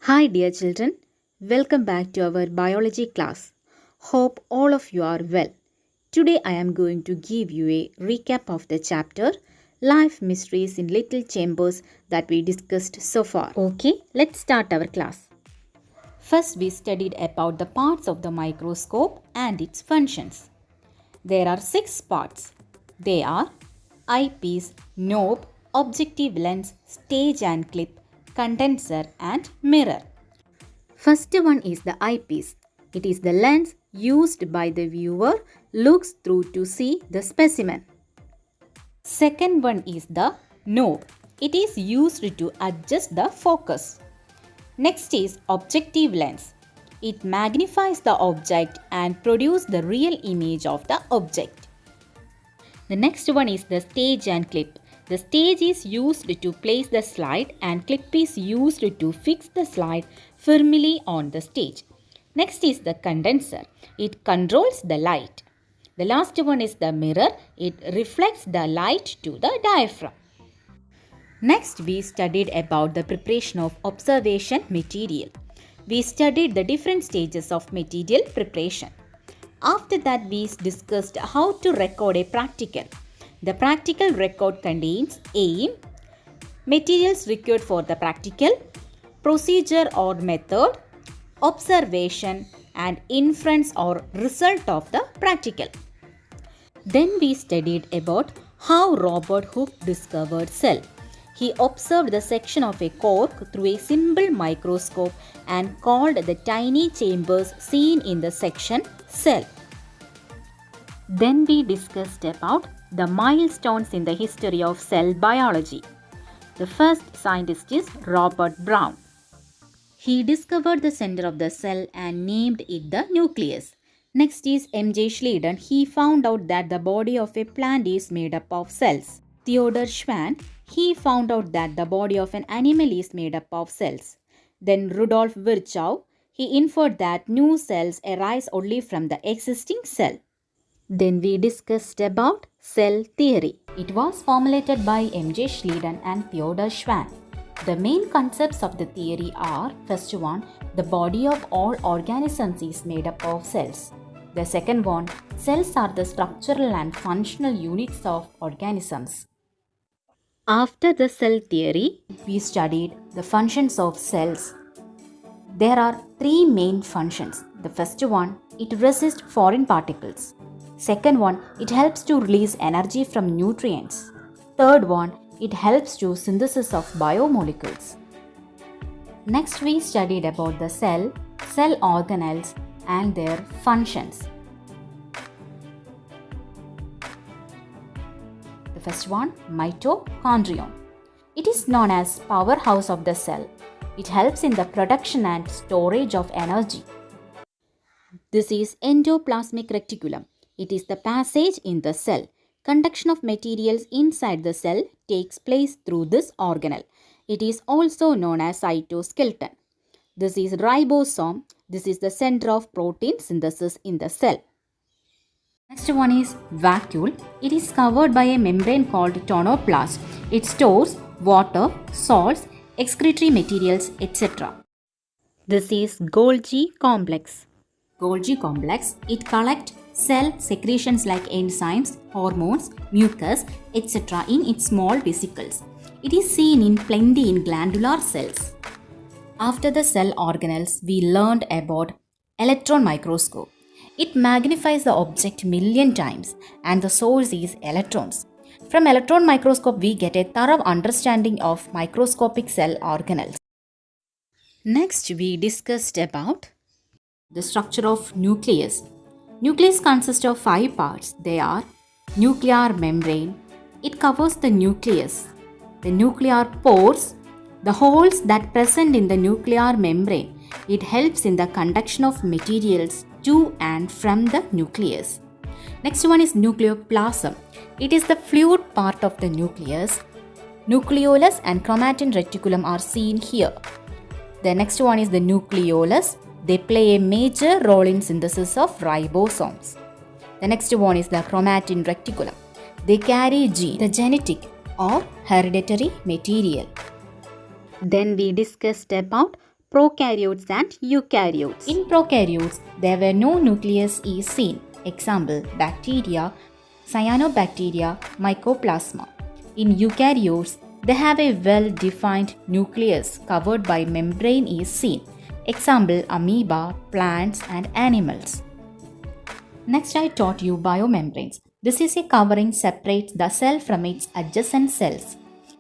Hi dear children, welcome back to our biology class. Hope all of you are well. Today I am going to give you a recap of the chapter Life Mysteries in Little Chambers that we discussed so far. Okay, let's start our class. First we studied about the parts of the microscope and its functions. There are 6 parts. They are eyepiece, knob, objective lens, stage and clip, condenser and mirror. First one is the eyepiece. It is the lens used by the viewer looks through to see the specimen. Second one is the knob. It is used to adjust the focus. Next is objective lens. It magnifies the object and produces the real image of the object. The next one is the stage and clip. The stage is used to place the slide and clip is used to fix the slide firmly on the stage. Next is the condenser. It controls the light. The last one is the mirror. It reflects the light to the diaphragm. Next we studied about the preparation of observation material. We studied the different stages of material preparation. After that we discussed how to record a practical. The practical record contains aim, materials required for the practical, procedure or method, observation and inference or result of the practical. Then we studied about how Robert Hooke discovered cell. He observed the section of a cork through a simple microscope and called the tiny chambers seen in the section cell. Then we discussed about the milestones in the history of cell biology. The first scientist is Robert Brown. He discovered the center of the cell and named it the nucleus. Next is M.J. Schleiden. He found out that the body of a plant is made up of cells. Theodor Schwann. He found out that the body of an animal is made up of cells. Then Rudolf Virchow. He inferred that new cells arise only from the existing cell. Then we discussed about cell theory. It was formulated by M.J. Schleiden and Theodor Schwann. The main concepts of the theory are: first one, the body of all organisms is made up of cells. The second one, cells are the structural and functional units of organisms. After the cell theory, we studied the functions of cells. There are 3 main functions. The first one, it resists foreign particles. Second one, it helps to release energy from nutrients. Third one, it helps to synthesis of biomolecules. Next we studied about the cell organelles and their functions. The first one, mitochondrion. It is known as powerhouse of the cell. It helps in the production and storage of energy. This is endoplasmic reticulum. It is the passage in the cell. Conduction of materials inside the cell takes place through this organelle. It is also known as cytoskeleton. This is ribosome. This is the center of protein synthesis in the cell. Next one is vacuole. It is covered by a membrane called tonoplast. It stores water, salts, excretory materials, etc. This is Golgi complex. Golgi complex, it collects cell secretions like enzymes, hormones, mucus, etc. in its small vesicles. It is seen in plenty in glandular cells. After the cell organelles, we learned about electron microscope. It magnifies the object million times and the source is electrons. From electron microscope, we get a thorough understanding of microscopic cell organelles. Next, we discussed about the structure of nucleus. Nucleus consists of 5 parts. They are nuclear membrane. It covers the nucleus. The nuclear pores, the holes that present in the nuclear membrane. It helps in the conduction of materials to and from the nucleus. Next one is nucleoplasm. It is the fluid part of the nucleus. Nucleolus and chromatin reticulum are seen here. The next one is the nucleolus. They play a major role in synthesis of ribosomes. The next one is the chromatin reticulum. They carry gene, the genetic or hereditary material. Then we discussed about prokaryotes and eukaryotes. In prokaryotes, there were no nucleus is seen. Example, bacteria, cyanobacteria, mycoplasma. In eukaryotes, they have a well-defined nucleus covered by membrane is seen. Example, amoeba, plants and animals. Next, I taught you biomembranes. This is a covering separates the cell from its adjacent cells.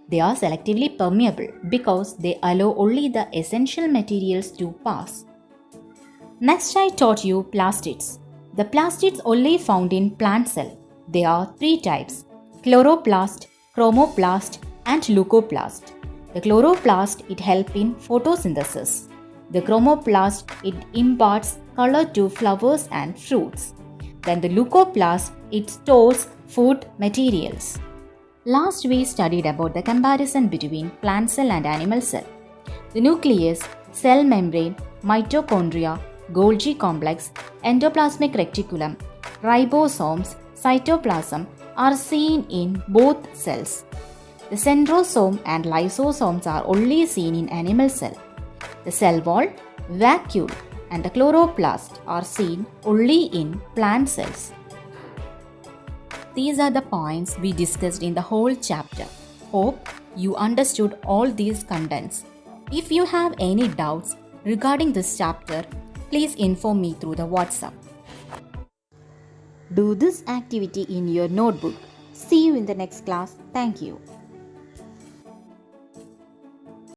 They are selectively permeable because they allow only the essential materials to pass. Next, I taught you plastids. The plastids only found in plant cell. There are three types: chloroplast, chromoplast and leucoplast. The chloroplast, it helps in photosynthesis. The chromoplast, it imparts color to flowers and fruits. Then the leucoplast, it stores food materials. Last we studied about the comparison between plant cell and animal cell. The nucleus, cell membrane, mitochondria, Golgi complex, endoplasmic reticulum, ribosomes, cytoplasm are seen in both cells. The centrosome and lysosomes are only seen in animal cell. The cell wall, vacuole and the chloroplast are seen only in plant cells. These are the points we discussed in the whole chapter. Hope you understood all these contents. If you have any doubts regarding this chapter, please inform me through the WhatsApp. Do this activity in your notebook. See you in the next class. Thank you.